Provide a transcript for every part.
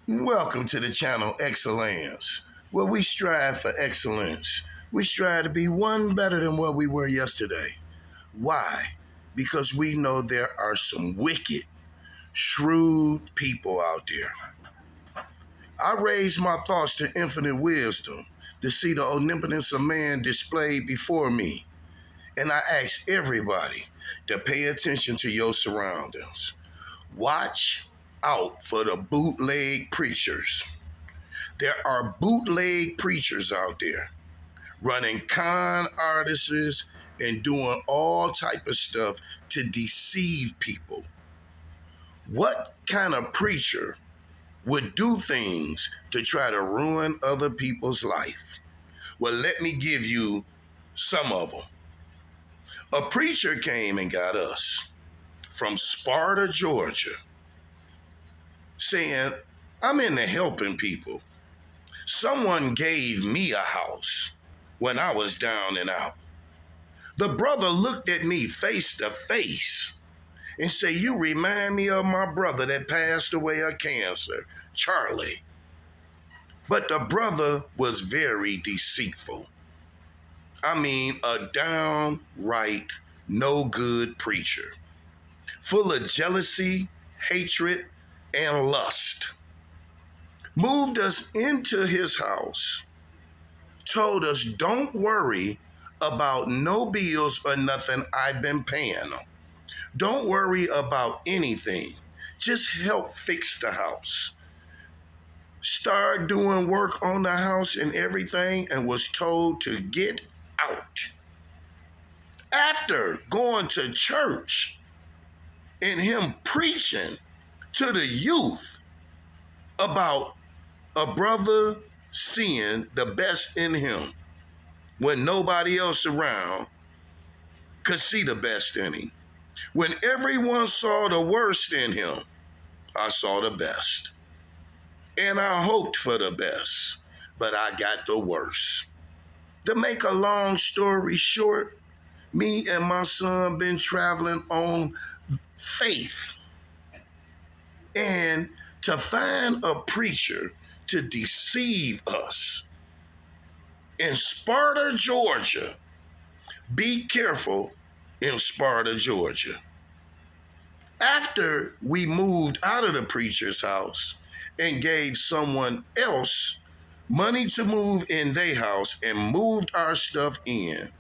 Welcome to the channel Excellence, where we strive for excellence. We strive to be one better than what we were yesterday. Why? Because we know there are some wicked, shrewd people out there. I raise my thoughts to infinite wisdom to see the omnipotence of man displayed before me. And I ask everybody to pay attention to your surroundings. Watch out for the bootleg preachers. There are bootleg preachers out there running con artists and doing all type of stuff to deceive people. What kind of preacher would do things to try to ruin other people's life? Well, let me give you some of them. A preacher came and got us from Sparta, Georgia, saying, I'm into helping people. Someone gave me a house when I was down and out. The brother looked at me face to face and said, you remind me of my brother that passed away of cancer, Charlie. But the brother was very deceitful. I mean, a downright no good preacher, full of jealousy, hatred, and lust. Moved us into his house, told us, don't worry about no bills or nothing I've been paying them. Don't worry about anything. Just help fix the house. Start doing work on the house and everything, and was told to get out. After going to church and him preaching to the youth about a brother seeing the best in him when nobody else around could see the best in him. When everyone saw the worst in him, I saw the best. And I hoped for the best, but I got the worst. To make a long story short, me and my son been traveling on faith. And to find a preacher to deceive us in Sparta, Georgia, be careful in Sparta, Georgia. After we moved out of the preacher's house and gave someone else money to move in their house and moved our stuff in,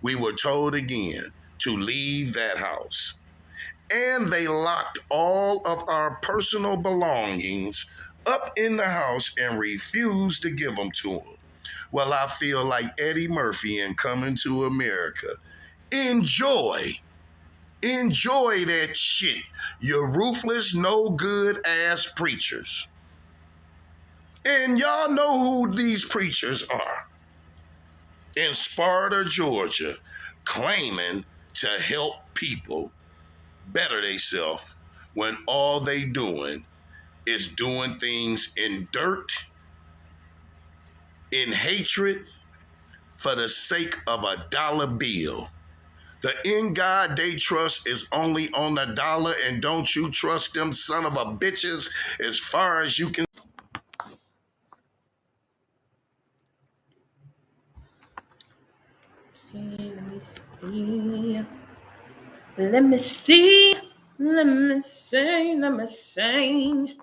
we were told again to leave that house. And they locked all of our personal belongings up in the house and refused to give them to them. Well, I feel like Eddie Murphy in Coming to America. Enjoy that shit, you ruthless, no good ass preachers. And y'all know who these preachers are. In Sparta, Georgia, claiming to help people better themselves when all they doing is doing things in dirt, in hatred, for the sake of a dollar bill. The in God they trust is only on the dollar, and don't you trust them son of a bitches as far as you can. Okay, let me see. Let me see. Let me sing. Let me sing.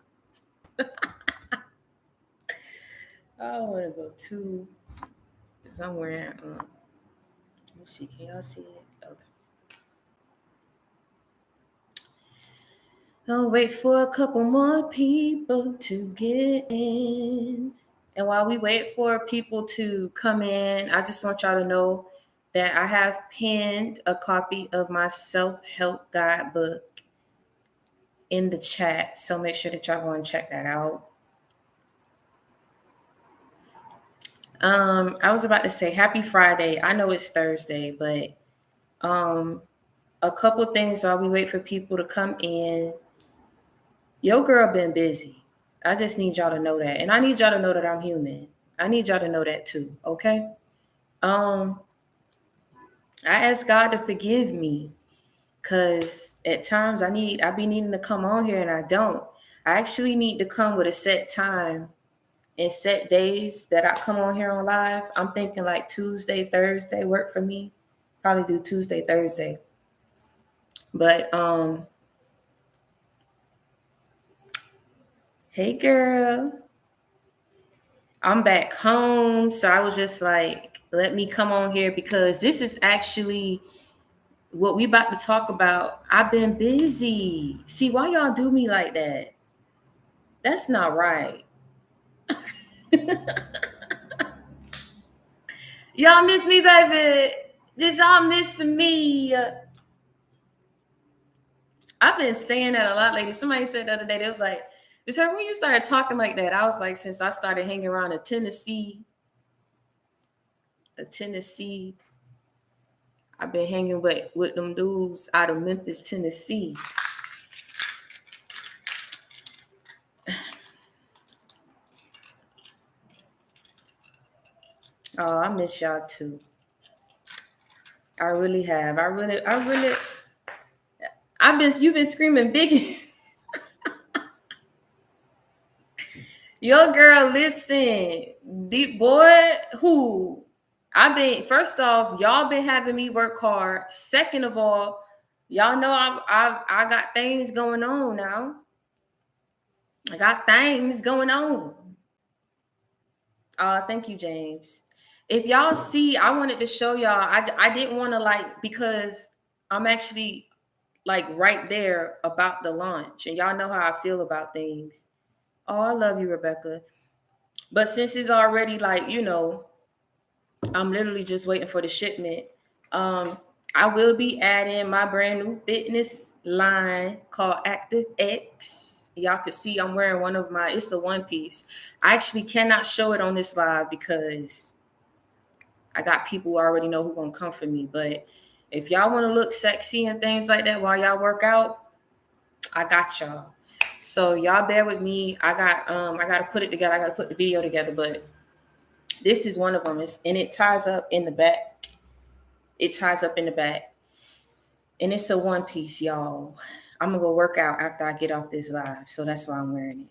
I want to go to somewhere. Let me see. Can y'all see it? Okay. I'll wait for a couple more people to get in. And while we wait for people to come in, I just want y'all to know that I have pinned a copy of my self-help guidebook in the chat. So make sure that y'all go and check that out. I was about to say happy Friday. I know it's Thursday, but a couple things while we wait for people to come in. Your girl been busy. I just need y'all to know that. And I need y'all to know that I'm human. I need y'all to know that too, okay? I ask God to forgive me because at times I be needing to come on here and I don't. I actually need to come with a set time and set days that I come on here on live. I'm thinking like Tuesday, Thursday work for me. Probably do Tuesday, Thursday. But hey girl, I'm back home. So I was just like, let me come on here because this is actually what we about to talk about. I've been busy. See, why y'all do me like that? That's not right. Y'all miss me, baby. Did y'all miss me? I've been saying that a lot lately. Somebody said the other day, they was like, "Is her when you started talking like that?" I was like, since I started hanging around Tennessee, I've been hanging with them dudes out of Memphis, Tennessee. Oh, I miss y'all too. I really have. You've been screaming big. Your girl, listen, deep boy, who I've been. First off, y'all been having me work hard. Second of all, y'all know I got things going on now. I got things going on. Thank you, James. If y'all see, I wanted to show y'all. I didn't want to like because I'm actually like right there about the launch, and y'all know how I feel about things. Oh, I love you, Rebecca. But since it's already like, I'm literally just waiting for the shipment. Um, I will be adding my brand new fitness line called Active X. Y'all can see I'm wearing it's a one piece. I actually cannot show it on this live because I got people who already know who gonna come for me. But if y'all want to look sexy and things like that while y'all work out, I got y'all. So y'all bear with me. I gotta put it together. I gotta put the video together, but this is one of them. And it ties up in the back. It ties up in the back. And it's a one piece, y'all. I'm gonna go work out after I get off this live. So that's why I'm wearing it.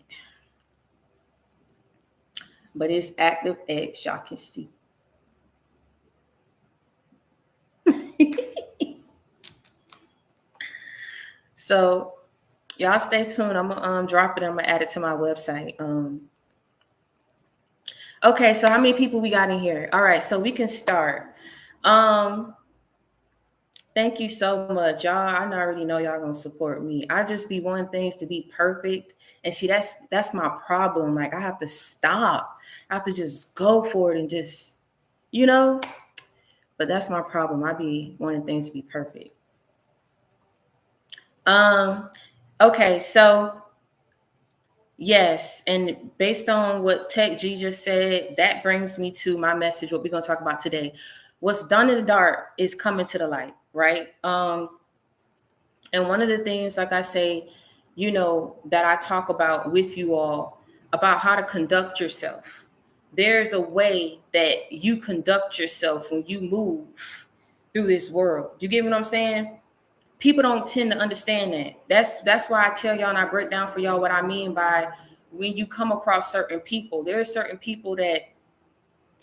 But it's Active X, y'all can see. So y'all stay tuned. I'm gonna drop it. I'm gonna add it to my website. Okay, so how many people we got in here? All right, so we can start. Thank you so much, y'all. I already know y'all gonna support me. I just be wanting things to be perfect, and see that's my problem. Like I have to stop. I have to just go for it and just, you know. But that's my problem. I be wanting things to be perfect. Okay, so yes, and based on what Tech G just said, that brings me to my message. What we're gonna talk about today. What's done in the dark is coming to the light, right? And one of the things, like I say, that I talk about with you all about how to conduct yourself. There's a way that you conduct yourself when you move through this world. You get what I'm saying? People don't tend to understand that. That's why I tell y'all and I break down for y'all what I mean by when you come across certain people. There are certain people that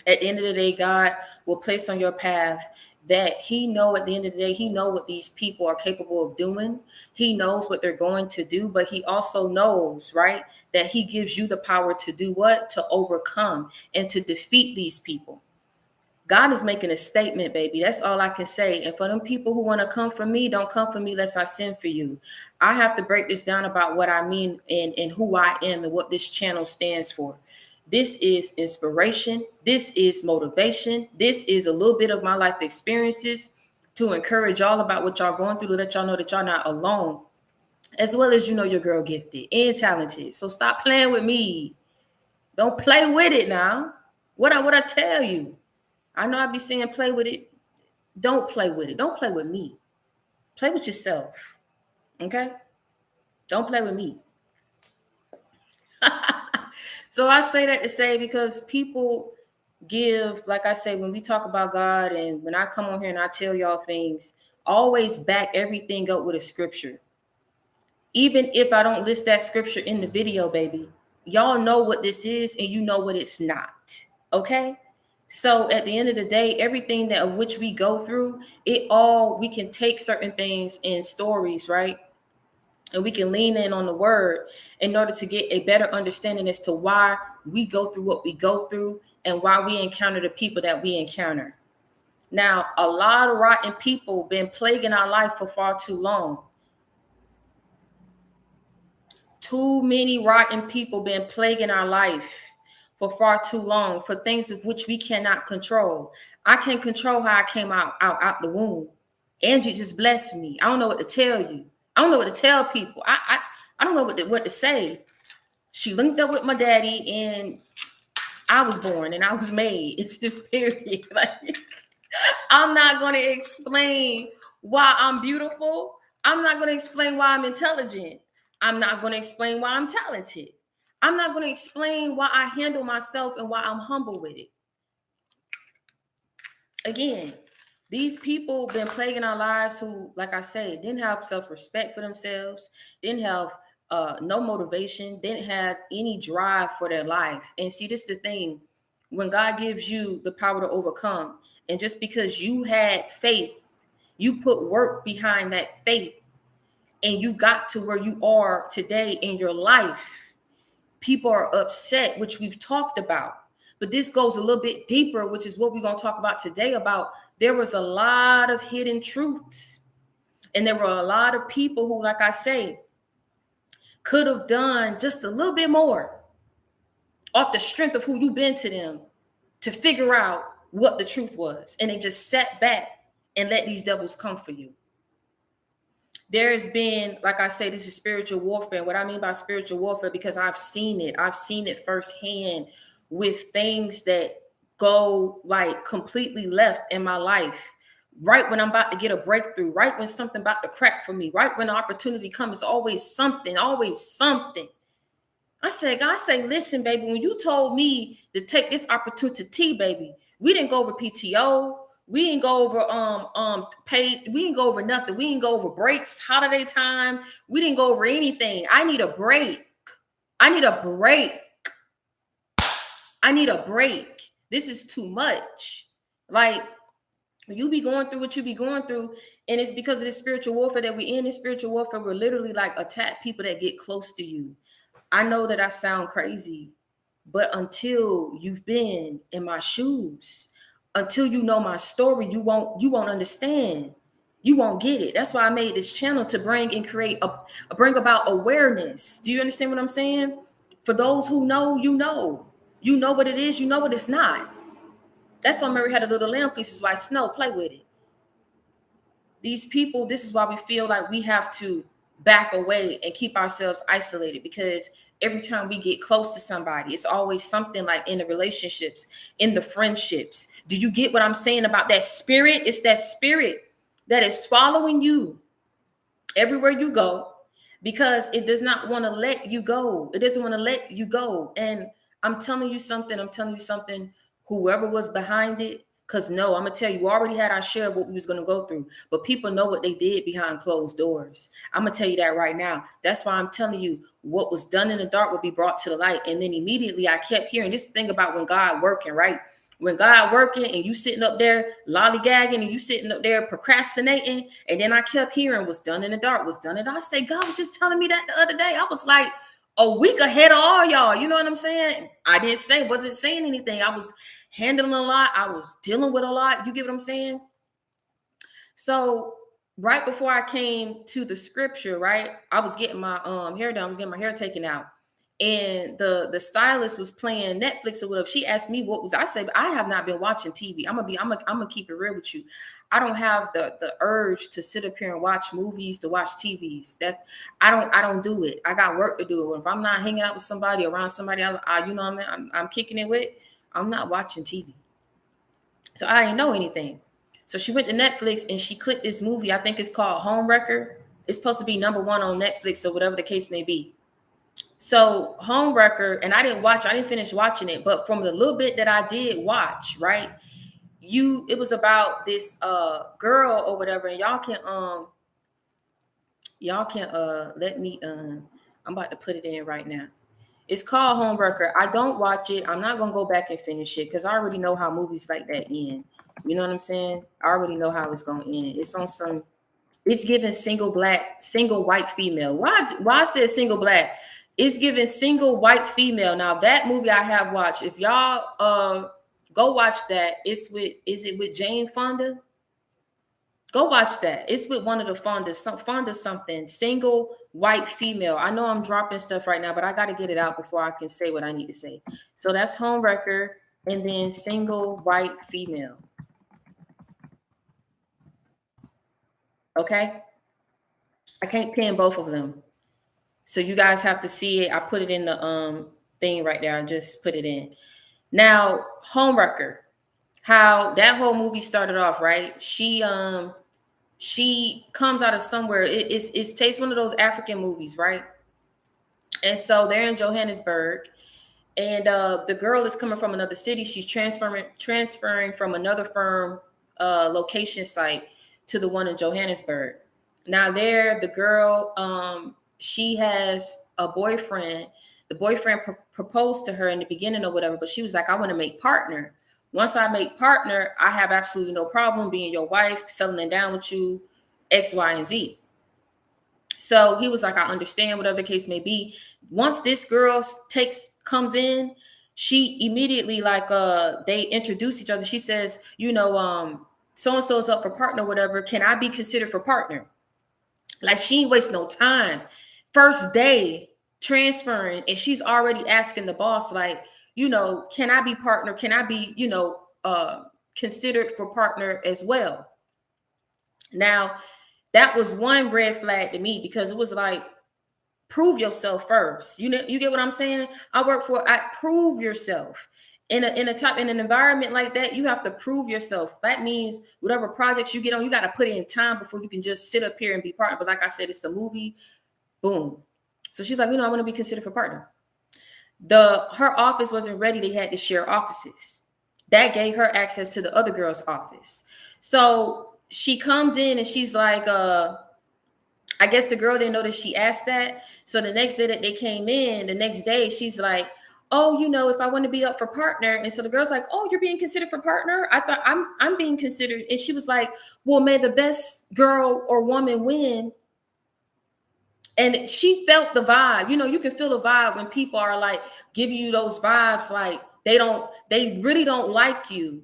at the end of the day, God will place on your path that he know at the end of the day, he know what these people are capable of doing. He knows what they're going to do, but he also knows, right, that he gives you the power to do what? To overcome and to defeat these people. God is making a statement, baby. That's all I can say. And for them people who want to come for me, don't come for me lest I send for you. I have to break this down about what I mean and who I am and what this channel stands for. This is inspiration. This is motivation. This is a little bit of my life experiences to encourage y'all about what y'all going through, to let y'all know that y'all not alone, as well as your girl gifted and talented. So stop playing with me. Don't play with it now. What I tell you. I know I be saying play with it. Don't play with it. Don't play with me. Play with yourself. Okay? Don't play with me. So I say that to say because people give, like I say, when we talk about God and when I come on here and I tell y'all things, always back everything up with a scripture. Even if I don't list that scripture in the video, baby, y'all know what this is and you know what it's not. Okay? So at the end of the day, everything that of which we go through, we can take certain things in stories, right? And we can lean in on the word in order to get a better understanding as to why we go through what we go through and why we encounter the people that we encounter. Now, a lot of rotten people been plaguing our life for far too long. Too many rotten people been plaguing our life for far too long for things of which we cannot control. I can't control how I came out the womb. Angie just blessed me. I don't know what to tell you. I don't know what to tell people. I don't know what to say. She linked up with my daddy and I was born and I was made. It's just period. Like, I'm not going to explain why I'm beautiful. I'm not going to explain why I'm intelligent. I'm not going to explain why I'm talented. I'm not going to explain why I handle myself and why I'm humble with it. Again, these people been plaguing our lives who, like I say, didn't have self-respect for themselves, didn't have no motivation, didn't have any drive for their life. And see, this is the thing. When God gives you the power to overcome, and just because you had faith, you put work behind that faith, and you got to where you are today in your life, people are upset, which we've talked about. But this goes a little bit deeper, which is what we're going to talk about today. About there was a lot of hidden truths. And there were a lot of people who, like I say, could have done just a little bit more off the strength of who you've been to them to figure out what the truth was. And they just sat back and let these devils come for you. There has been, like I say, this is spiritual warfare. What I mean by spiritual warfare, because I've seen it firsthand with things that go like completely left in my life. Right when I'm about to get a breakthrough, right when something about to crack for me, right when the opportunity comes, it's always something, always something. God say, listen, baby, when you told me to take this opportunity, baby, we didn't go over PTO. We didn't go over paid. We didn't go over nothing. We didn't go over breaks, holiday time. We didn't go over anything. I need a break. I need a break. I need a break. This is too much. Like, you be going through what you be going through, and it's because of this spiritual warfare that we in. This spiritual warfare, we're literally like attack people that get close to you. I know that I sound crazy, but until you've been in my shoes, until you know my story, you won't understand. You won't get it. That's why I made this channel to bring and bring about awareness. Do you understand what I'm saying? For those who know, you know what it is, you know what it's not. That's why Mary had a little lamb pieces by snow. Play with it. These people, this is why we feel like we have to back away and keep ourselves isolated, because every time we get close to somebody, it's always something like in the relationships, in the friendships. Do you get what I'm saying about that spirit? It's that spirit that is following you everywhere you go, because it does not want to let you go. It doesn't want to let you go. And I'm telling you something, whoever was behind it, because no, I'm going to tell you, we already had our share of what we was going to go through, but people know what they did behind closed doors. I'm going to tell you that right now. That's why I'm telling you, what was done in the dark will be brought to the light. And then immediately I kept hearing this thing about when God working, right? When God working and you sitting up there lollygagging and you sitting up there procrastinating. And then I kept hearing what's done in the dark was done in the dark. I say, God was just telling me that the other day. I was like a week ahead of all y'all. You know what I'm saying? I wasn't saying anything. I was handling a lot. I was dealing with a lot. You get what I'm saying? So right before I came to the scripture, right, I was getting my hair done. I was getting my hair taken out. And the stylist was playing Netflix or whatever. She asked me what was I said, I have not been watching TV. I'm gonna keep it real with you. I don't have the urge to sit up here and watch movies, to watch TVs. I don't do it. I got work to do. If I'm not hanging out with somebody, around somebody, I you know what I mean, I'm kicking it with, I'm not watching TV. So I didn't know anything. So she went to Netflix and she clicked this movie. I think it's called Homewrecker. It's supposed to be number 1 on Netflix or whatever the case may be. So Homewrecker, and I didn't finish watching it, but from the little bit that I did watch, right, it was about this girl or whatever, and y'all can Y'all can let me I'm about to put it in right now. It's called Homewrecker. I don't watch it. I'm not gonna go back and finish it because I already know how movies like that end. You know what I'm saying? I already know how it's gonna end. It's on some. It's giving single black, single white female. Why I said single black? It's giving single white female. Now that movie I have watched. If y'all go watch that, it's with is it with Jane Fonda? Go watch that. It's with one of the Fonda something. Single white female. I know I'm dropping stuff right now, but I got to get it out before I can say what I need to say. So that's Homewrecker and then single white female. Okay? I can't pin both of them. So you guys have to see it. I put it in the thing right there. I just put it in. Now, Homewrecker. How that whole movie started off, right? She comes out of somewhere. It takes one of those African movies, right? And so they're in Johannesburg, and the girl is coming from another city. She's transferring from another firm location site to the one in Johannesburg. Now there, the girl, she has a boyfriend. The boyfriend proposed to her in the beginning or whatever, but she was like, I want to make partner. Once I make partner, I have absolutely no problem being your wife, settling down with you, X, Y, and Z. So he was like, I understand, whatever the case may be. Once this girl comes in, she immediately they introduce each other. She says, so and so is up for partner, whatever. Can I be considered for partner? Like she ain't waste no time. First day transferring, and she's already asking the boss, like, can I be partner? Can I be, considered for partner as well? Now, that was one red flag to me because it was like, prove yourself first. You get what I'm saying? Prove yourself. In an environment like that, you have to prove yourself. That means whatever projects you get on, you got to put in time before you can just sit up here and be partner. But like I said, it's the movie. Boom. So she's like, I want to be considered for partner. Her office wasn't ready. They had to share offices. That gave her access to the other girl's office. So she comes in and she's like, I guess the girl didn't know that she asked that. So the next day that they came in, the next day, she's like, oh, if I want to be up for partner. And so the girl's like, oh, you're being considered for partner? I thought I'm being considered. And she was like, well, may the best girl or woman win. And she felt the vibe. You can feel the vibe when people are like giving you those vibes. Like they really don't like you.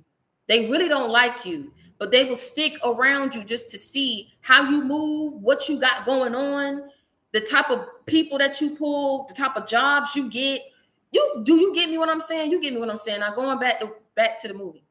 They really don't like you, but they will stick around you just to see how you move, what you got going on, the type of people that you pull, the type of jobs you get. Do you get me what I'm saying? You get me what I'm saying. Now going back to the movie.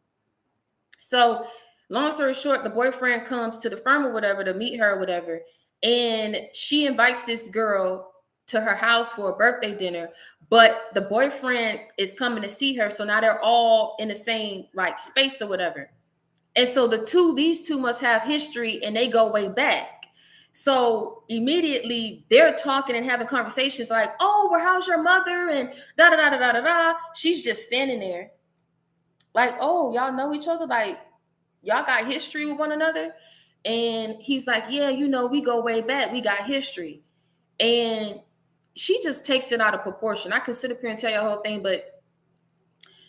So long story short, the boyfriend comes to the firm or whatever to meet her or whatever. And she invites this girl to her house for a birthday dinner, but the boyfriend is coming to see her. So now they're all in the same space or whatever. And so these two must have history and they go way back. So immediately they're talking and having conversations like, oh, well, how's your mother? And da da da da da da. She's just standing there like, oh, y'all know each other? Like, y'all got history with one another? And he's like, yeah, we go way back. We got history. And she just takes it out of proportion. I could sit up here and tell you the whole thing, but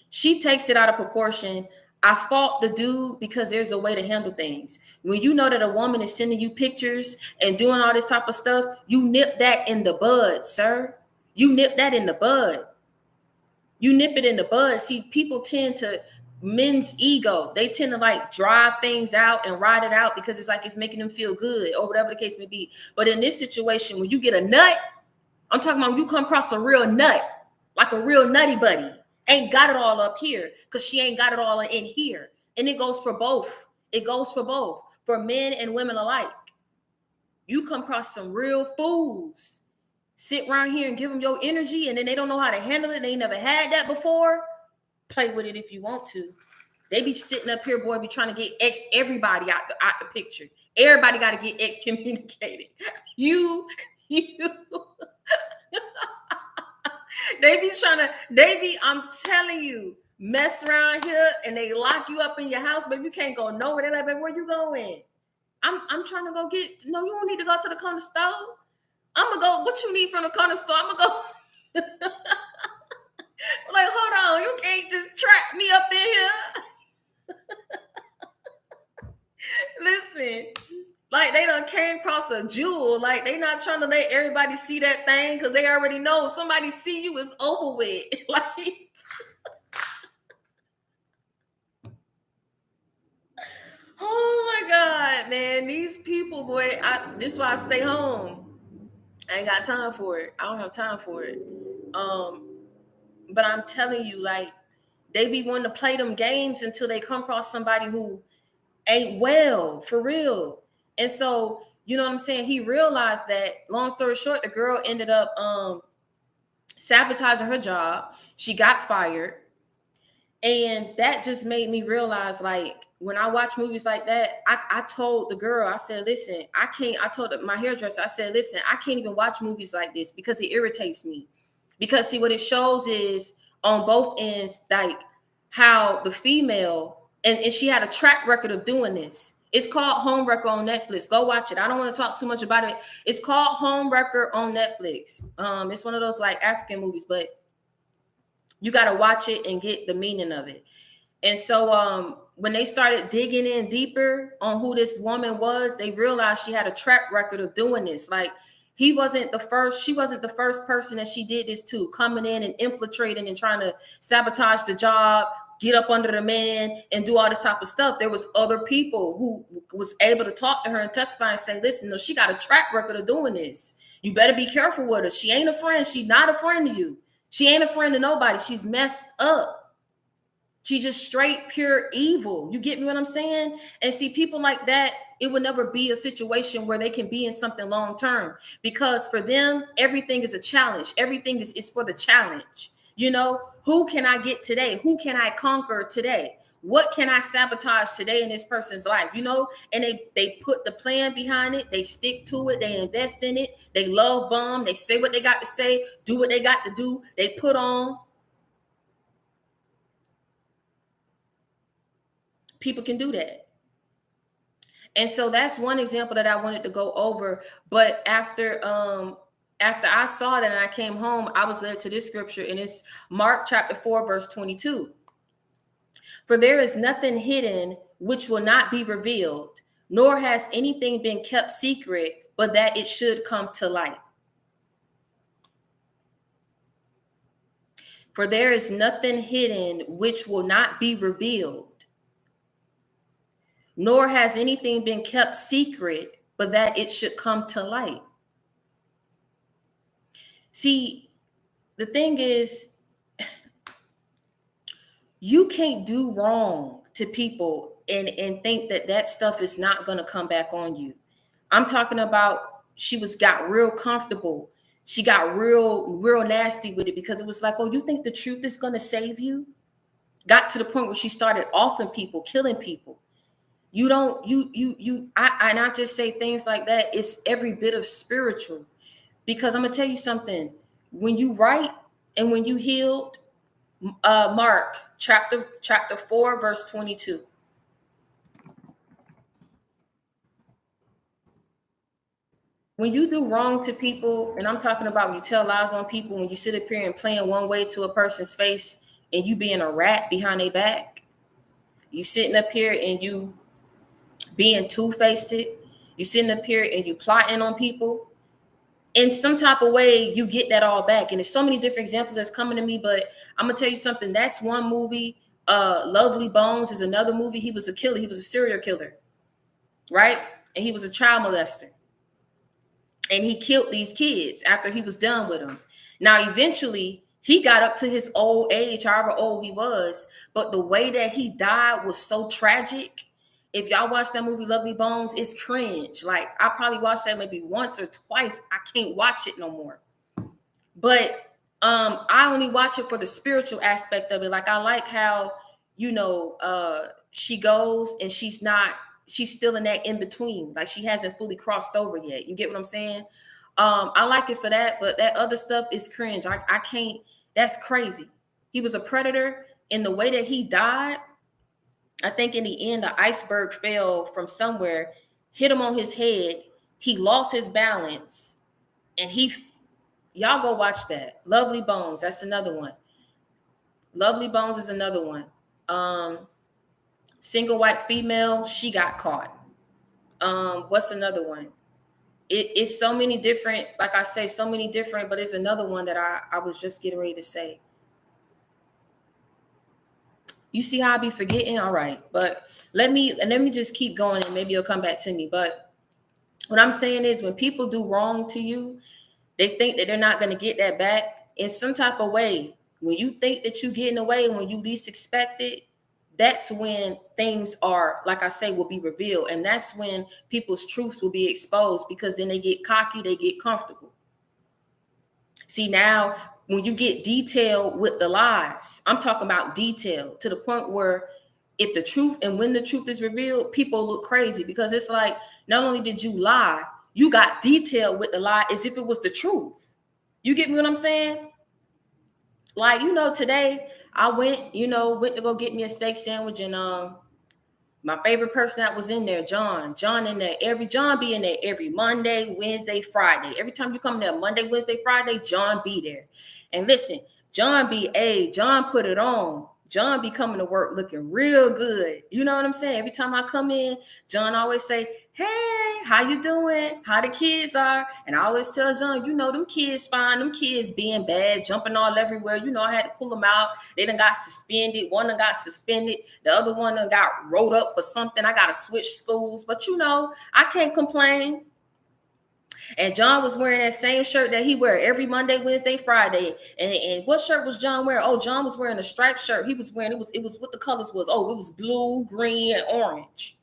she takes it out of proportion. I fault the dude because there's a way to handle things. When you know that a woman is sending you pictures and doing all this type of stuff, you nip that in the bud, sir. You nip that in the bud. You nip it in the bud. See, people tend to men's ego. They tend to drive things out and ride it out because it's like it's making them feel good or whatever the case may be. But in this situation, when you get a nut, I'm talking about you come across a real nut, like a real nutty buddy. Ain't got it all up here because she ain't got it all in here. And it goes for both. It goes for both, for men and women alike. You come across some real fools. Sit around here and give them your energy and then they don't know how to handle it. They ain't never had that before. Play with it if you want to. They be sitting up here, boy, be trying to get everybody out the picture. Everybody got to get excommunicated. You. I'm telling you, mess around here and they lock you up in your house, but you can't go nowhere. They're like, baby, where you going? I'm trying to go no, you don't need to go to the corner store. I'm gonna go. What you need from the corner store? I'm gonna go. Like, hold on, you can't just trap me up in here. Listen, like they done came across a jewel. Like they not trying to let everybody see that thing because they already know somebody see you is over with. Like, oh my God, man, these people, boy. This is why I stay home. I ain't got time for it. I don't have time for it. But I'm telling you, like, they be wanting to play them games until they come across somebody who ain't well, for real. And so, you know what I'm saying? He realized that, long story short, the girl ended up sabotaging her job. She got fired. And that just made me realize, like, when I watch movies like that, I told the girl, I said, listen, I can't, I told my hairdresser, I said, listen, I can't even watch movies like this because it irritates me. Because see, what it shows is on both ends, like how the female, and she had a track record of doing this. It's called Homewrecker on Netflix. Go watch it. I don't want to talk too much about it. It's called Homewrecker on Netflix. It's one of those like African movies, but you got to watch it and get the meaning of it. And so when they started digging in deeper on who this woman was, they realized she had a track record of doing this. Like, she wasn't the first person that she did this to, coming in and infiltrating and trying to sabotage the job, get up under the man and do all this type of stuff. There was other people who was able to talk to her and testify and say, listen, no, she got a track record of doing this. You better be careful with her. She ain't a friend. She's not a friend to you. She ain't a friend to nobody. She's messed up. She just straight pure evil. You get me what I'm saying? And see, people like that, it would never be a situation where they can be in something long term, because for them, everything is a challenge. Everything is for the challenge. You know, who can I get today? Who can I conquer today? What can I sabotage today in this person's life? You know, and they put the plan behind it. They stick to it. They invest in it. They love bomb. They say what they got to say, do what they got to do. They put on. People can do that. And so that's one example that I wanted to go over. But after I saw that and I came home, I was led to this scripture, and it's Mark chapter 4, verse 22. For there is nothing hidden which will not be revealed, nor has anything been kept secret, but that it should come to light. For there is nothing hidden which will not be revealed, nor has anything been kept secret, but that it should come to light. See, the thing is, you can't do wrong to people and think that stuff is not going to come back on you. I'm talking about she got real comfortable. She got real nasty with it, because it was like, oh, you think the truth is going to save you? Got to the point where she started offing people, killing people. You don't, and I just say things like that. It's every bit of spiritual, because I'm going to tell you something. When you write and when you healed, Mark chapter 4, verse 22. When you do wrong to people, and I'm talking about when you tell lies on people, when you sit up here and playing one way to a person's face and you being a rat behind their back, you sitting up here and you being two-faced, you sitting up here and you plotting on people, in some type of way, you get that all back. And there's so many different examples that's coming to me, but I'm gonna tell you something. That's one movie. Lovely Bones is another movie. He was a killer. He was a serial killer, right? And he was a child molester. And he killed these kids after he was done with them. Now, eventually, he got up to his old age, however old he was. But the way that he died was so tragic. If y'all watch that movie, Lovely Bones, it's cringe. Like, I probably watched that maybe once or twice. I can't watch it no more. But I only watch it for the spiritual aspect of it. Like, I like how, you know, she goes and she's still in that in between. Like, she hasn't fully crossed over yet. You get what I'm saying? I like it for that, but that other stuff is cringe. I can't. That's crazy. He was a predator. In the way that he died, I think in the end, the iceberg fell from somewhere, hit him on his head. He lost his balance, And y'all go watch that. Lovely Bones, that's another one. Lovely Bones is another one. Single white female, she got caught. What's another one? It's so many different, like I say, so many different, but it's another one that I was just getting ready to say. You see how I be forgetting? All right. But let me just keep going and maybe it'll come back to me. But what I'm saying is when people do wrong to you, they think that they're not going to get that back in some type of way. When you think that you're getting away, when you least expect it, that's when things are, like I say, will be revealed. And that's when people's truths will be exposed, because then they get cocky, they get comfortable. See, now, when you get detailed with the lies, I'm talking about detail to the point where if the truth and when the truth is revealed, people look crazy, because it's like, not only did you lie, you got detailed with the lie as if it was the truth. You get me what I'm saying? Like, today I went to go get me a steak sandwich, and my favorite person that was in there, John in there, John be in there every Monday, Wednesday, Friday. Every time you come there, Monday, Wednesday, Friday, John be there. And listen, John put it on. John be coming to work looking real good. You know what I'm saying? Every time I come in, John always say, "Hey, how you doing? How the kids are?" And I always tell John, them kids fine. Them kids being bad, jumping all everywhere. I had to pull them out. They done got suspended. One done got suspended. The other one done got wrote up for something. I got to switch schools. But I can't complain. And John was wearing that same shirt that he wear every Monday, Wednesday, Friday. And what shirt was John wearing? Oh, John was wearing a striped shirt. He was wearing, it was what the colors was. Oh, it was blue, green, and orange.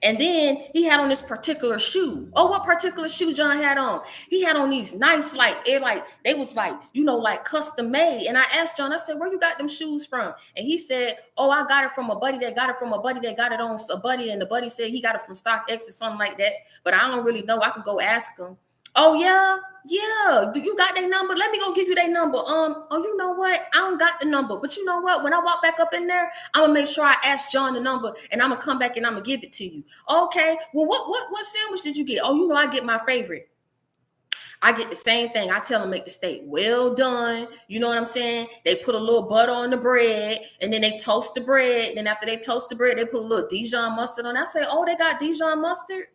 And then he had on this particular shoe. Oh, what particular shoe John had on? He had on these nice, they was like custom made. And I asked John, I said, "Where you got them shoes from?" And he said, "Oh, I got it from a buddy that got it from a buddy that got it on a buddy." And the buddy said he got it from StockX or something like that. But I don't really know. I could go ask him. "Oh, yeah. Do you got their number? Let me go give you their number." Oh, you know what? I don't got the number. But you know what? When I walk back up in there, I'm gonna make sure I ask John the number, and I'm gonna come back and I'm gonna give it to you. Okay. Well, what sandwich did you get? Oh, I get my favorite. I get the same thing. I tell them make the steak well done. You know what I'm saying? They put a little butter on the bread, and then they toast the bread. And then after they toast the bread, they put a little Dijon mustard on it. I say, "Oh, they got Dijon mustard?"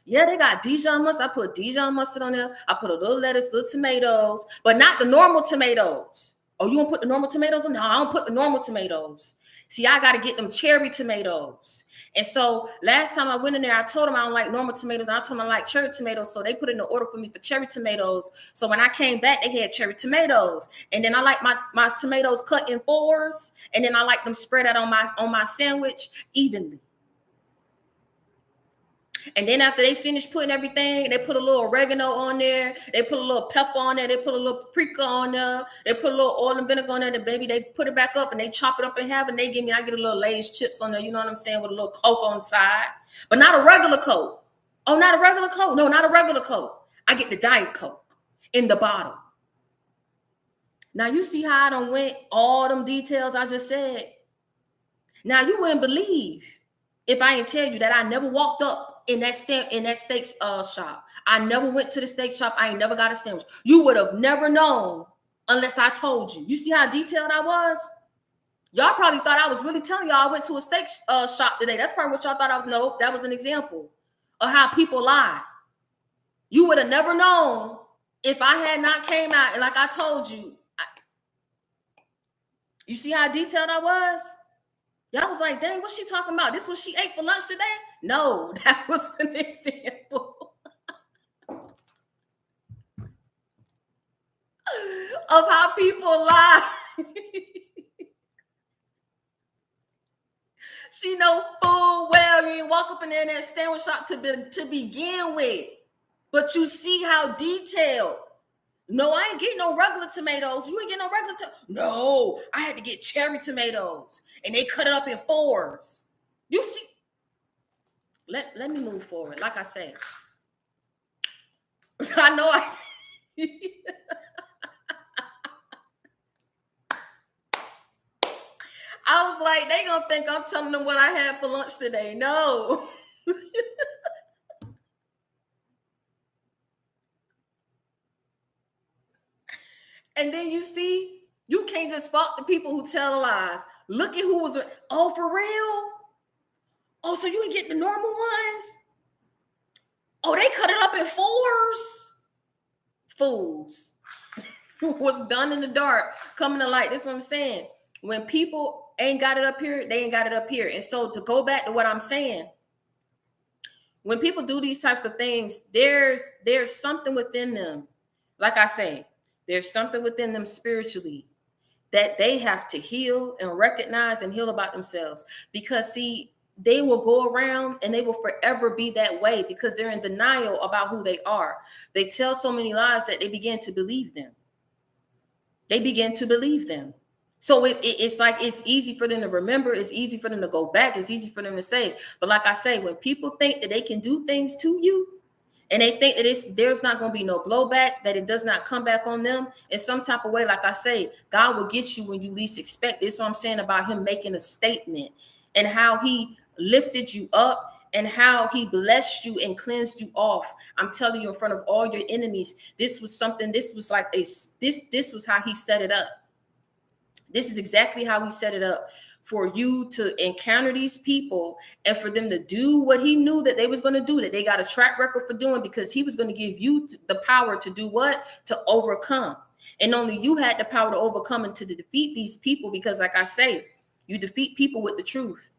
"Yeah, they got Dijon mustard." I put Dijon mustard on there. I put a little lettuce, little tomatoes, but not the normal tomatoes. "Oh, you want to put the normal tomatoes on?" "No, I don't put the normal tomatoes. See, I got to get them cherry tomatoes." And so last time I went in there, I told them I don't like normal tomatoes. And I told them I like cherry tomatoes. So they put in the order for me for cherry tomatoes. So when I came back, they had cherry tomatoes. And then I like my tomatoes cut in fours. And then I like them spread out on my sandwich evenly. And then after they finish putting everything, they put a little oregano on there. They put a little pepper on there. They put a little paprika on there. They put a little oil and vinegar on there. And baby, they put it back up and they chop it up in half. And I get a little Lay's chips on there. You know what I'm saying? With a little Coke on the side. But not a regular Coke. Oh, not a regular Coke. No, not a regular Coke. I get the Diet Coke in the bottle. Now, you see how I done went all them details I just said? Now, you wouldn't believe if I didn't tell you that I never walked up in that steak shop. I never went to the steak shop. I ain't never got a sandwich. You would have never known unless I told you. You see how detailed I was? Y'all probably thought I was really telling y'all I went to a steak shop today. That's probably what y'all thought I would know. That was an example of how people lie. You would have never known if I had not came out and like I told you. You see how detailed I was? Y'all was like, "Dang, what's she talking about? This what she ate for lunch today?" No, that was an example of how people lie. She know full well you ain't walk up in there in that sandwich shop to begin with. But you see how detailed. "No, I ain't getting no regular tomatoes. You ain't getting no regular No, I had to get cherry tomatoes. And they cut it up in fours." You see? Let me move forward. Like I said. I know I was like, they gonna think I'm telling them what I had for lunch today. No. And then you see, you can't just fault the people who tell lies. Look at who was, oh, for real? Oh, so you ain't getting the normal ones? Oh, they cut it up in 4s? Fools. What's done in the dark, coming to light. That's what I'm saying. When people ain't got it up here, they ain't got it up here. And so to go back to what I'm saying, when people do these types of things, there's something within them. Like I say, there's something within them spiritually that they have to heal and recognize and heal about themselves. Because see, they will go around and they will forever be that way because they're in denial about who they are. They tell so many lies that they begin to believe them. They begin to believe them. So it's like it's easy for them to remember. It's easy for them to go back. It's easy for them to say. But like I say, when people think that they can do things to you and they think that there's not going to be no blowback, that it does not come back on them in some type of way, like I say, God will get you when you least expect. This is what I'm saying about him making a statement and how he lifted you up and how he blessed you and cleansed you off. I'm telling you, in front of all your enemies, this was something, this was like this was how he set it up. This is exactly how he set it up for you to encounter these people and for them to do what he knew that they was going to do, that they got a track record for doing, because he was going to give you the power to do what? To overcome. And only you had the power to overcome and to defeat these people, because like I say, you defeat people with the truth.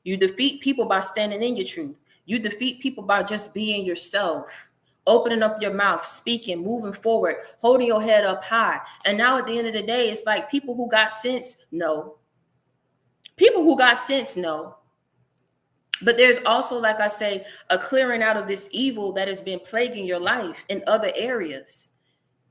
You defeat people by standing in your truth. You defeat people by just being yourself, opening up your mouth, speaking, moving forward, holding your head up high. And now at the end of the day, it's like people who got sense, no. People who got sense, no. But there's also, like I say, a clearing out of this evil that has been plaguing your life in other areas.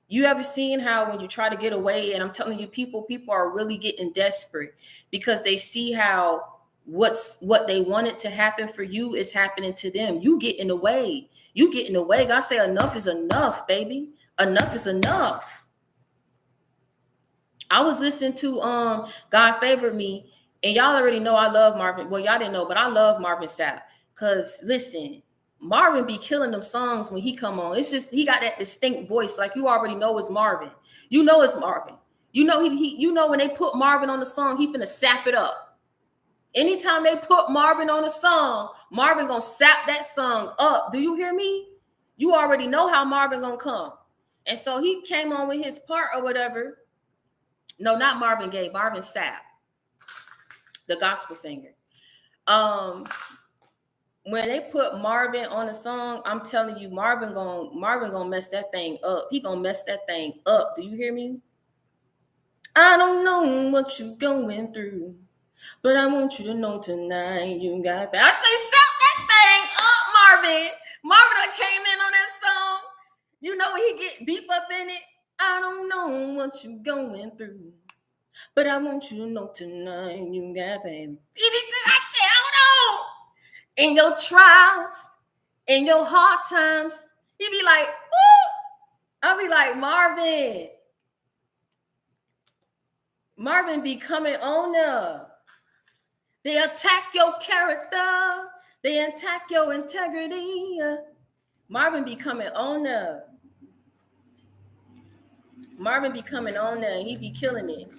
You ever seen how when you try to get away, and I'm telling you, people are really getting desperate because they see how what they wanted to happen for you is happening to them. You getting away. You getting away. God say enough is enough, baby. Enough is enough. I was listening to God Favored Me, and y'all already know I love Marvin. Well, y'all didn't know, but I love Marvin Sapp. Cause listen, Marvin be killing them songs when he come on. It's just he got that distinct voice, like you already know it's Marvin. You know it's Marvin. You know he you know when they put Marvin on the song, he finna sap it up. Anytime they put Marvin on a song, Marvin gonna sap that song up. Do you hear me? You already know how Marvin gonna come. And so he came on with his part or whatever. No, not Marvin Gaye, Marvin Sapp, the gospel singer. When they put Marvin on a song, I'm telling you, Marvin gonna mess that thing up. He gonna mess that thing up. Do you hear me? I don't know what you going through, but I want you to know tonight you got that. I say, stop that thing up, Marvin. Marvin done came in on that song. You know when he get deep up in it. I don't know what you going through, but I want you to know tonight you got baby. Hold on. In your trials, in your hard times, he be like, ooh. I'll be like, Marvin be coming on up. They attack your character. They attack your integrity. Marvin be coming on up. Marvin be coming on there. He be killing it.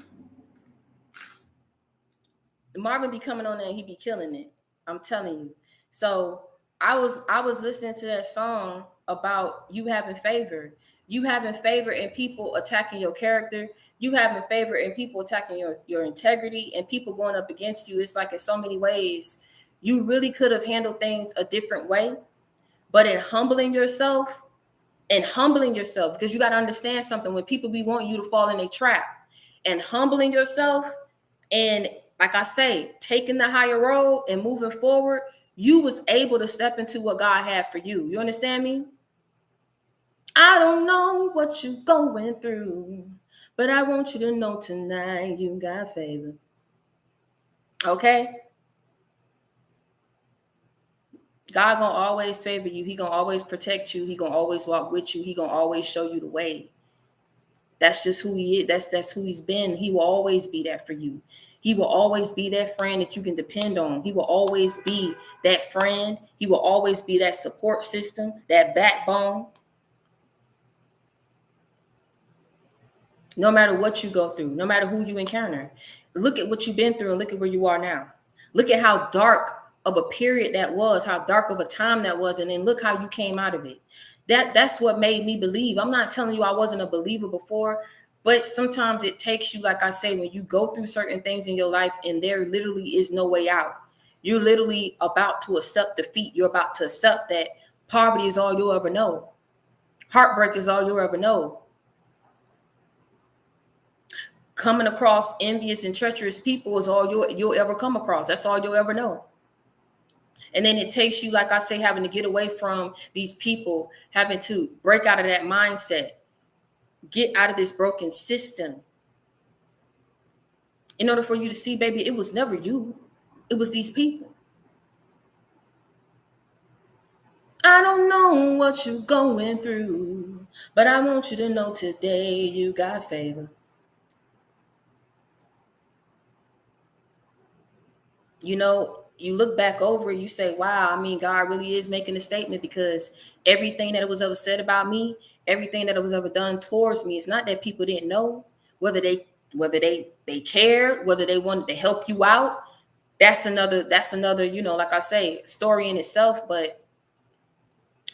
Marvin be coming on there and he be killing it. I'm telling you. So I was listening to that song about you having favor. You having favor in people attacking your character. You having favor in people attacking your integrity and people going up against you. It's like in so many ways, you really could have handled things a different way. But in humbling yourself, because you got to understand something, when people be wanting you to fall in a trap, and humbling yourself, and like I say, taking the higher road and moving forward, you was able to step into what God had for you. You understand me? I don't know what you're going through, but I want you to know tonight you got favor. Okay? God gonna always favor you. He gonna always protect you. He gonna always walk with you. He gonna always show you the way. That's just who he is. That's who he's been. He will always be that for you. He will always be that friend that you can depend on. He will always be that friend. He will always be that support system, that backbone. No matter what you go through, no matter who you encounter. Look at what you've been through and look at where you are now. Look at how dark of a period that was, how dark of a time that was, and then look how you came out of it. That's what made me believe. I'm not telling you I wasn't a believer before, but sometimes it takes you, like I say, when you go through certain things in your life and there literally is no way out. You're literally about to accept defeat. You're about to accept that poverty is all you'll ever know. Heartbreak is all you'll ever know. Coming across envious and treacherous people is all you'll ever come across. That's all you'll ever know. And then it takes you, like I say, having to get away from these people, having to break out of that mindset, get out of this broken system. In order for you to see, baby, it was never you. It was these people. I don't know what you're going through, but I want you to know today you got favor. You know, you look back over, you say, wow, I mean, God really is making a statement, because everything that was ever said about me, everything that was ever done towards me, it's not that people didn't know whether they cared, whether they wanted to help you out. That's another, you know, like I say, story in itself. But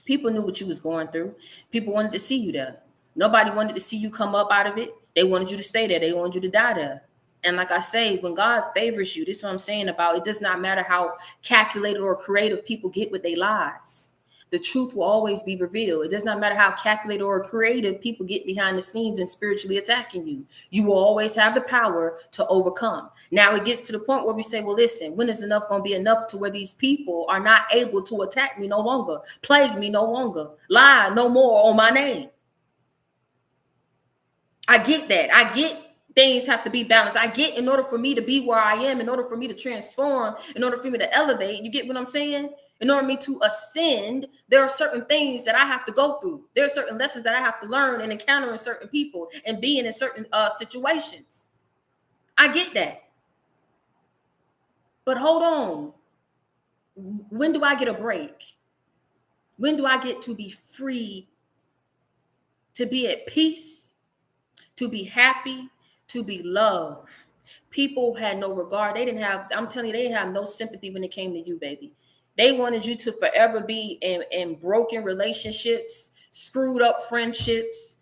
people knew what you was going through. People wanted to see you there. Nobody wanted to see you come up out of it. They wanted you to stay there. They wanted you to die there. And like I say, when God favors you, this is what I'm saying about it does not matter how calculated or creative people get with their lies. The truth will always be revealed. It does not matter how calculated or creative people get behind the scenes and spiritually attacking you. You will always have the power to overcome. Now it gets to the point where we say, well, listen, when is enough going to be enough to where these people are not able to attack me no longer, plague me no longer, lie no more on my name? I get that. I get things have to be balanced. I get, in order for me to be where I am, in order for me to transform, in order for me to elevate, you get what I'm saying? In order for me to ascend, there are certain things that I have to go through. There are certain lessons that I have to learn and encounter in certain people and being in certain situations. I get that. But hold on. When do I get a break? When do I get to be free, to be at peace, to be happy, to be loved? People had no regard. They didn't have, I'm telling you, they didn't have no sympathy when it came to you, baby. They wanted you to forever be in broken relationships, screwed up friendships,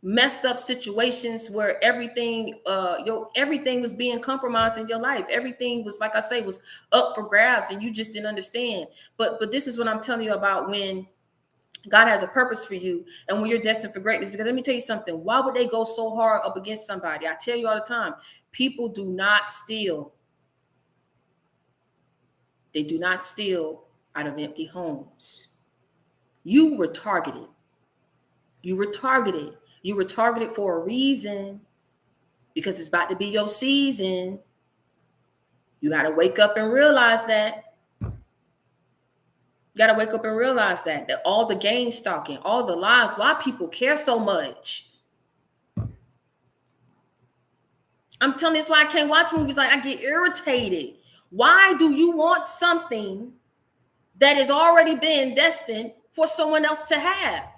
messed up situations where everything was being compromised in your life. Everything was, like I say, was up for grabs, and you just didn't understand. But this is what I'm telling you about when God has a purpose for you and when you're destined for greatness. Because let me tell you something. Why would they go so hard up against somebody? I tell you all the time, people do not steal. They do not steal out of empty homes. You were targeted. You were targeted. You were targeted for a reason, because it's about to be your season. You got to wake up and realize that. You got to wake up and realize that all the gang stalking, all the lies, why people care so much. I'm telling you, that's why I can't watch movies. Like, I get irritated. Why do you want something that has already been destined for someone else to have?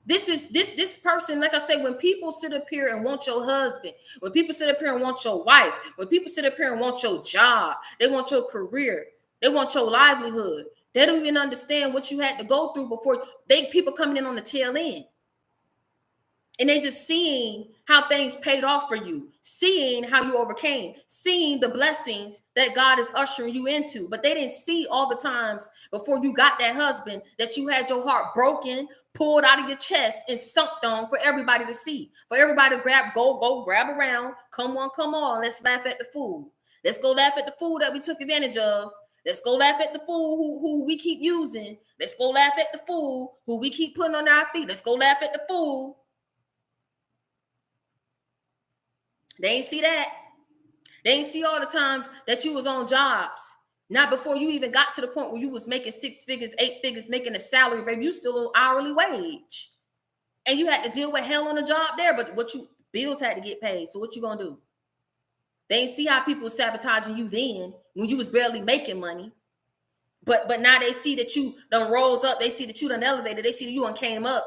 This person, like I say, when people sit up here and want your husband, when people sit up here and want your wife, when people sit up here and want your job, they want your career, they want your livelihood. They don't even understand what you had to go through before. People coming in on the tail end. And they just seeing how things paid off for you, seeing how you overcame, seeing the blessings that God is ushering you into. But they didn't see all the times before you got that husband that you had your heart broken, pulled out of your chest, and stumped on for everybody to see. For everybody to go grab around. Come on. Let's laugh at the fool. Let's go laugh at the fool that we took advantage of. Let's go laugh at the fool who we keep using. Let's go laugh at the fool who we keep putting on our feet. Let's go laugh at the fool. They ain't see that. They ain't see all the times that you was on jobs. Not before you even got to the point where you was making 6 figures, 8 figures, making a salary, baby. You still on hourly wage. And you had to deal with hell on the job there. But bills had to get paid. So what you gonna do? They ain't see how people was sabotaging you then when you was barely making money. But now they see that you done rose up. They see that you done elevated. They see that you done came up.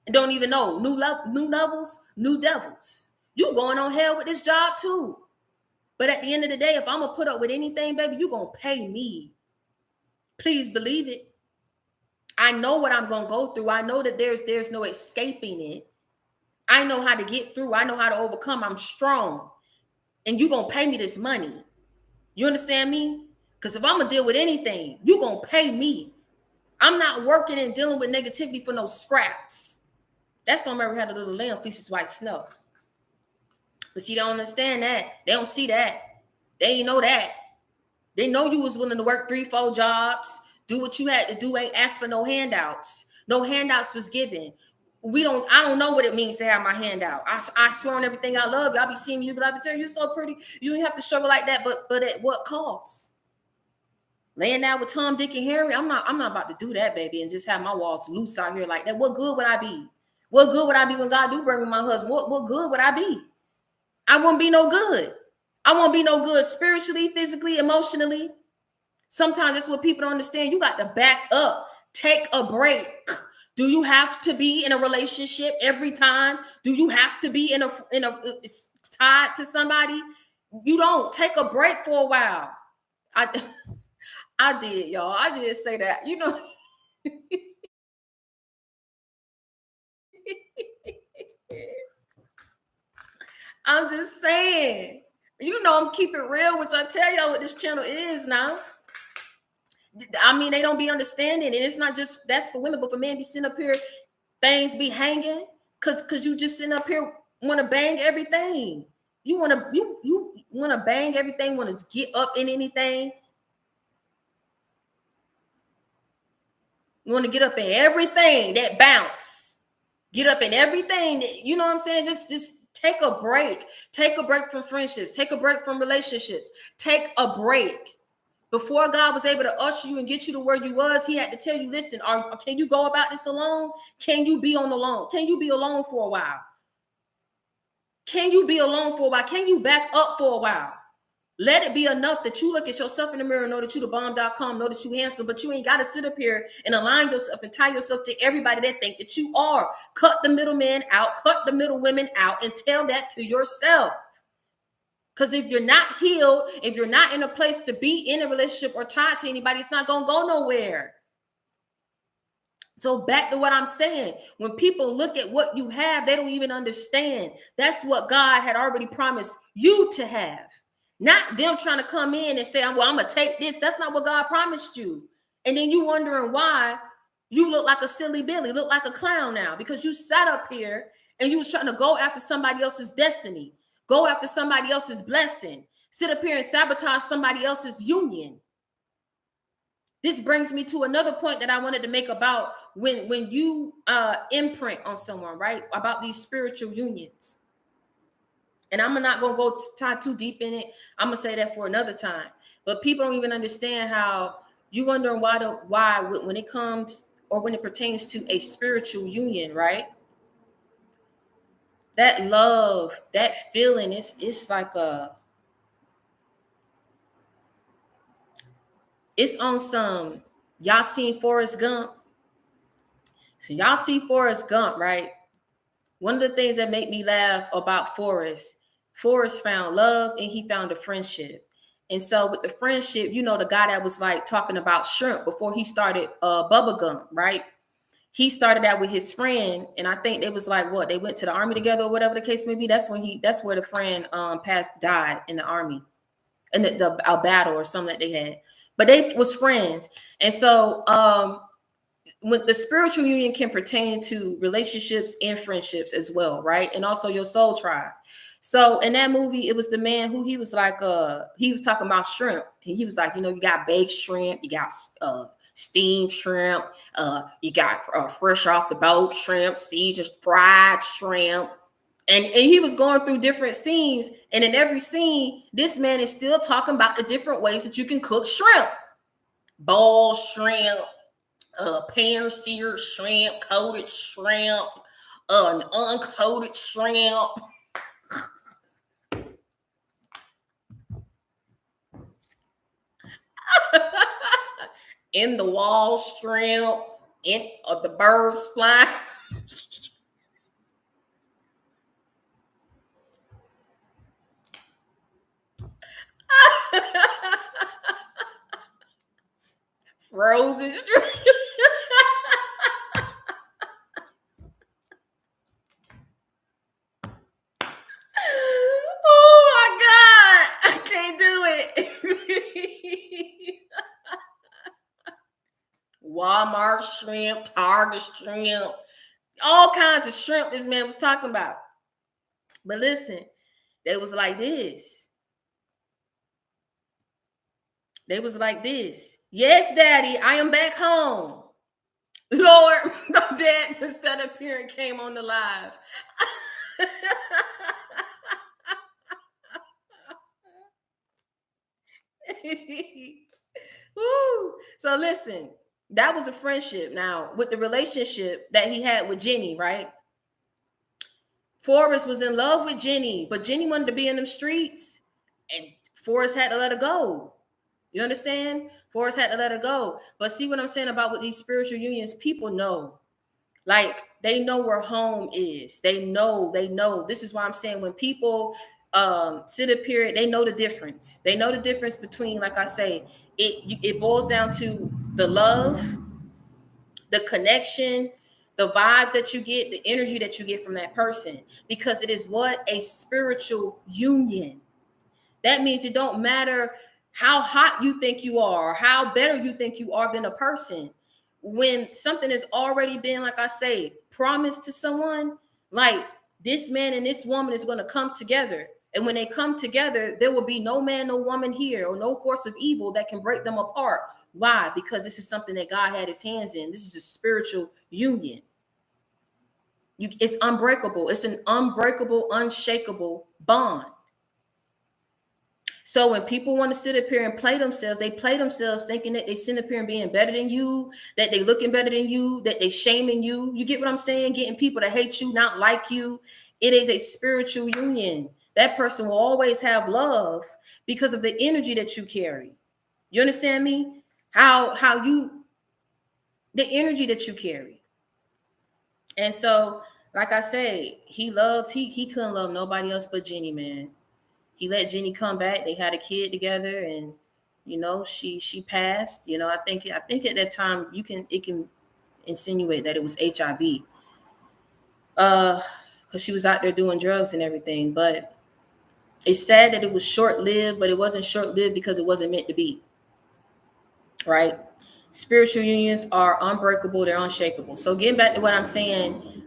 and don't even know. New levels, new devils. You going on hell with this job too. But at the end of the day, if I'm gonna put up with anything, baby, you gonna pay me. Please believe it. I know what I'm gonna go through. I know that there's no escaping it. I know how to get through. I know how to overcome. I'm strong. And you gonna pay me this money. You understand me? Because if I'm gonna deal with anything, you gonna pay me. I'm not working and dealing with negativity for no scraps. That's why Mary had a little lamb, pieces white snow. But see, they don't understand that. They don't see that. They ain't know that. They know you was willing to work 3-4 jobs, do what you had to do, ain't ask for no handouts. No handouts was given. I don't know what it means to have my hand out. I swear on everything I love. Y'all be seeing you, but I be telling you, you're so pretty. You don't have to struggle like that, but at what cost? Laying out with Tom, Dick, and Harry, I'm not about to do that, baby, and just have my walls loose out here like that. What good would I be? What good would I be when God do bring me my husband? What good would I be? I won't be no good. I won't be no good spiritually, physically, emotionally. Sometimes that's what people don't understand. You got to back up. Take a break. Do you have to be in a relationship every time? Do you have to be in a tied to somebody? You don't. Take a break for a while. I did, y'all. I did say that. You know. I'm just saying. You know, I'm keeping it real, which I tell y'all what this channel is now. I mean, they don't be understanding. And it's not just that's for women, but for men be sitting up here, things be hanging. Cause you just sitting up here want to bang everything. You want to bang everything, want to get up in anything. You want to get up in everything that bounce. Get up in everything that, you know what I'm saying? Just take a break. Take a break from friendships. Take a break from relationships. Take a break. Before God was able to usher you and get you to where you was, he had to tell you, listen, can you go about this alone? Can you be on alone? Can you be alone for a while? Can you be alone for a while? Can you back up for a while? Let it be enough that you look at yourself in the mirror and know that you the bomb.com, know that you handsome, but you ain't got to sit up here and align yourself and tie yourself to everybody that think that you are. Cut the middlemen out, cut the middle women out, and tell that to yourself. Because if you're not healed, if you're not in a place to be in a relationship or tied to anybody, it's not going to go nowhere. So back to what I'm saying, when people look at what you have, they don't even understand. That's what God had already promised you to have. Not them trying to come in and say, well, I'm going to take this. That's not what God promised you. And then you wondering why you look like a silly Billy, look like a clown now, because you sat up here and you was trying to go after somebody else's destiny, go after somebody else's blessing, sit up here and sabotage somebody else's union. This brings me to another point that I wanted to make about when you imprint on someone, right? About these spiritual unions. And I'm not going to go tie too deep in it. I'm going to say that for another time. But people don't even understand how you wondering why when it comes or when it pertains to a spiritual union, right? That love, that feeling, it's like it's on some, y'all seen Forrest Gump? So y'all see Forrest Gump, right? One of the things that make me laugh about Forrest found love and he found a friendship. And so with the friendship, you know, the guy that was like talking about shrimp before he started Bubba Gump, right? He started out with his friend, and I think they was like, what, they went to the army together or whatever the case may be. That's where the friend died in the army, in the battle or something that they had. But they was friends. And so when the spiritual union can pertain to relationships and friendships as well, right? And also your soul tribe. So in that movie, it was the man who he was like, he was talking about shrimp. And he was like, you know, you got baked shrimp, you got steamed shrimp, you got fresh off the boat shrimp, seasoned fried shrimp. And he was going through different scenes. And in every scene, this man is still talking about the different ways that you can cook shrimp. Boiled shrimp, pan-seared shrimp, coated shrimp, an uncoated shrimp. In the wall shrimp, in the birds fly. frozen. Oh my God, I can't do it. Walmart shrimp, Target shrimp, all kinds of shrimp this man was talking about. But listen, they was like this. They was like this. Yes, Daddy, I am back home. Lord, the dad instead of here and came on the live. Woo. So listen, that was a friendship. Now, with the relationship that he had with Jenny, right? Forrest was in love with Jenny, but Jenny wanted to be in them streets, and Forrest had to let her go. You understand? Forrest had to let her go. But see what I'm saying about with these spiritual unions, people know. Like, they know where home is. They know. This is why I'm saying when people sit up here, they know the difference. They know the difference between, like I say, it boils down to the love, the connection, the vibes that you get, the energy that you get from that person, because it is what? A spiritual union. That means it don't matter how hot you think you are, or how better you think you are than a person. When something has already been, like I say, promised to someone, like this man and this woman is going to come together. And when they come together, there will be no man, no woman here, or no force of evil that can break them apart. Why? Because this is something that God had his hands in. This is a spiritual union. It's unbreakable. It's an unbreakable, unshakable bond. So when people want to sit up here and play themselves, they play themselves thinking that they sit up here and being better than you, that they looking better than you, that they shaming you. You get what I'm saying? Getting people to hate you, not like you. It is a spiritual union. That person will always have love because of the energy that you carry. You understand me? The energy that you carry. And so, like I say, he couldn't love nobody else but Jenny, man. He let Jenny come back. They had a kid together, and she passed. I think at that time it can insinuate that it was HIV, because she was out there doing drugs and everything. But it's sad that it was short lived, but it wasn't short lived because it wasn't meant to be. Right? Spiritual unions are unbreakable. They're unshakable. So getting back to what I'm saying,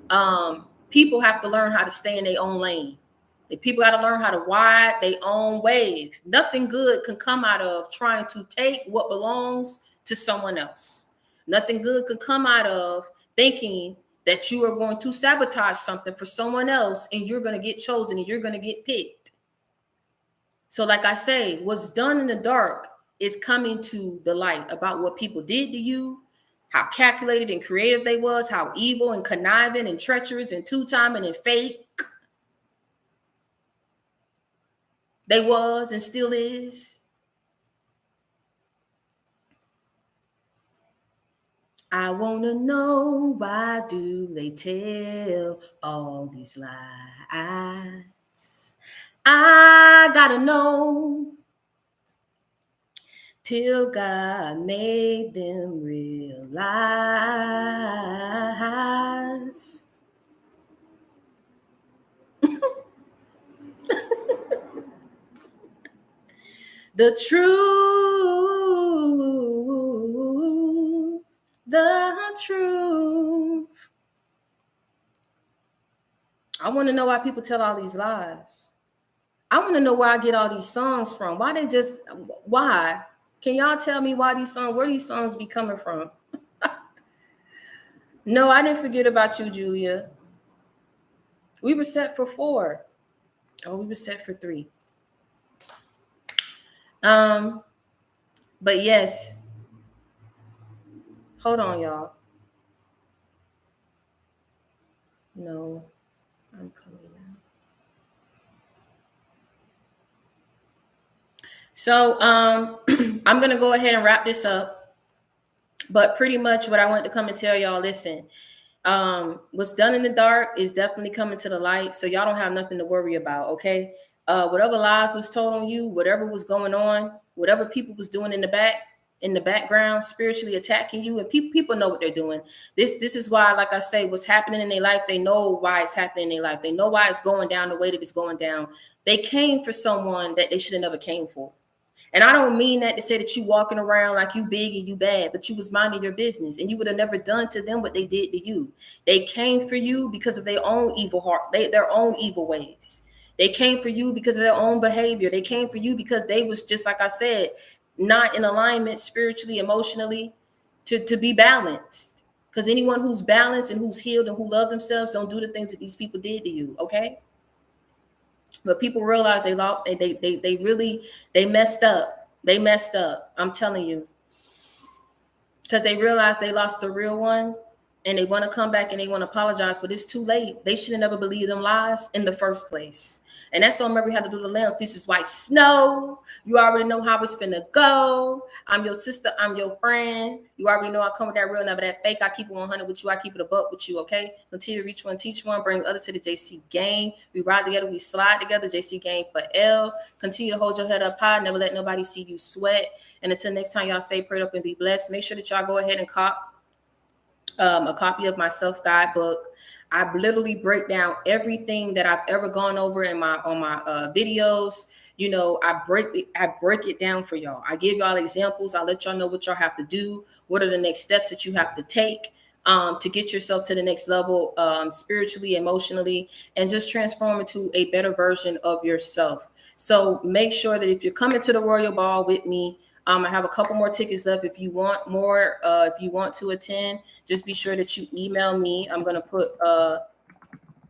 people have to learn how to stay in their own lane. People got to learn how to ride their own wave. Nothing good can come out of trying to take what belongs to someone else. Nothing good can come out of thinking that you are going to sabotage something for someone else and you're going to get chosen and you're going to get picked. So like I say, what's done in the dark is coming to the light about what people did to you, how calculated and creative they was, how evil and conniving and treacherous and two-timing and fake they was and still is. I want to know, why do they tell all these lies? I gotta know till God made them realize. The truth, the truth. I want to know why people tell all these lies. I want to know where I get all these songs from. Why? Can y'all tell me where these songs be coming from? No, I didn't forget about you, Julia. We were set for 4. Oh, we were set for 3. But yes. Hold on, y'all. No, I'm coming now. So I'm gonna go ahead and wrap this up. But pretty much what I want to come and tell y'all, listen, what's done in the dark is definitely coming to the light. So y'all don't have nothing to worry about, okay? Whatever lies was told on you, whatever was going on, whatever people was doing in the back, in the background spiritually attacking you, and people know what they're doing. This is why, like I say, what's happening in their life, they know why it's happening in their life. They know why it's going down the way that it's going down. They came for someone that they should have never came for. And I don't mean that to say that you walking around like you big and you bad, but you was minding your business and you would have never done to them what they did to you. They came for you because of their own evil heart, their own evil ways. They came for you because of their own behavior. They came for you because they was, just like I said, not in alignment spiritually, emotionally, to be balanced. Because anyone who's balanced and who's healed and who love themselves don't do the things that these people did to you. Okay. But people realize they lost, they really, they messed up. They messed up. I'm telling you. Because they realize they lost the real one, and they want to come back and they want to apologize, but it's too late. They should have never believed them lies in the first place. And that's on Mary How to Do the Lamb. This is White Snow. You already know how it's finna go. I'm your sister. I'm your friend. You already know I come with that real, never that fake. I keep it 100 with you. I keep it a buck with you, okay? Continue to reach one, teach one, bring others to the JC gang. We ride together. We slide together. JC gang for L. Continue to hold your head up high. Never let nobody see you sweat. And until next time, y'all stay prayed up and be blessed. Make sure that y'all go ahead and cop a copy of my self-guide book. I literally break down everything that I've ever gone over in my videos. You know, I break it down for y'all. I give y'all examples. I let y'all know what y'all have to do. What are the next steps that you have to take to get yourself to the next level, spiritually, emotionally, and just transform into a better version of yourself. So make sure that if you're coming to the Royal Ball with me, I have a couple more tickets left. If you want more, if you want to attend, just be sure that you email me. I'm going to put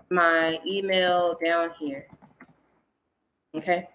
my email down here. Okay.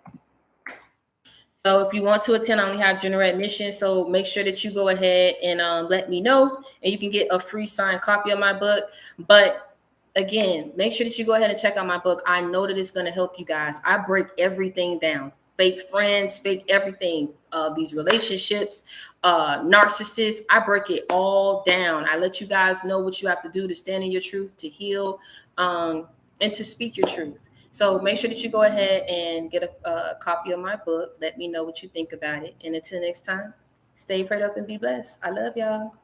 So if you want to attend, I only have general admission. So make sure that you go ahead and let me know, and you can get a free signed copy of my book. But again, make sure that you go ahead and check out my book. I know that it's going to help you guys. I break everything down. Fake friends, fake everything, these relationships, narcissists. I break it all down. I let you guys know what you have to do to stand in your truth, to heal, and to speak your truth. So make sure that you go ahead and get a copy of my book. Let me know what you think about it. And until next time, stay prayed up and be blessed. I love y'all.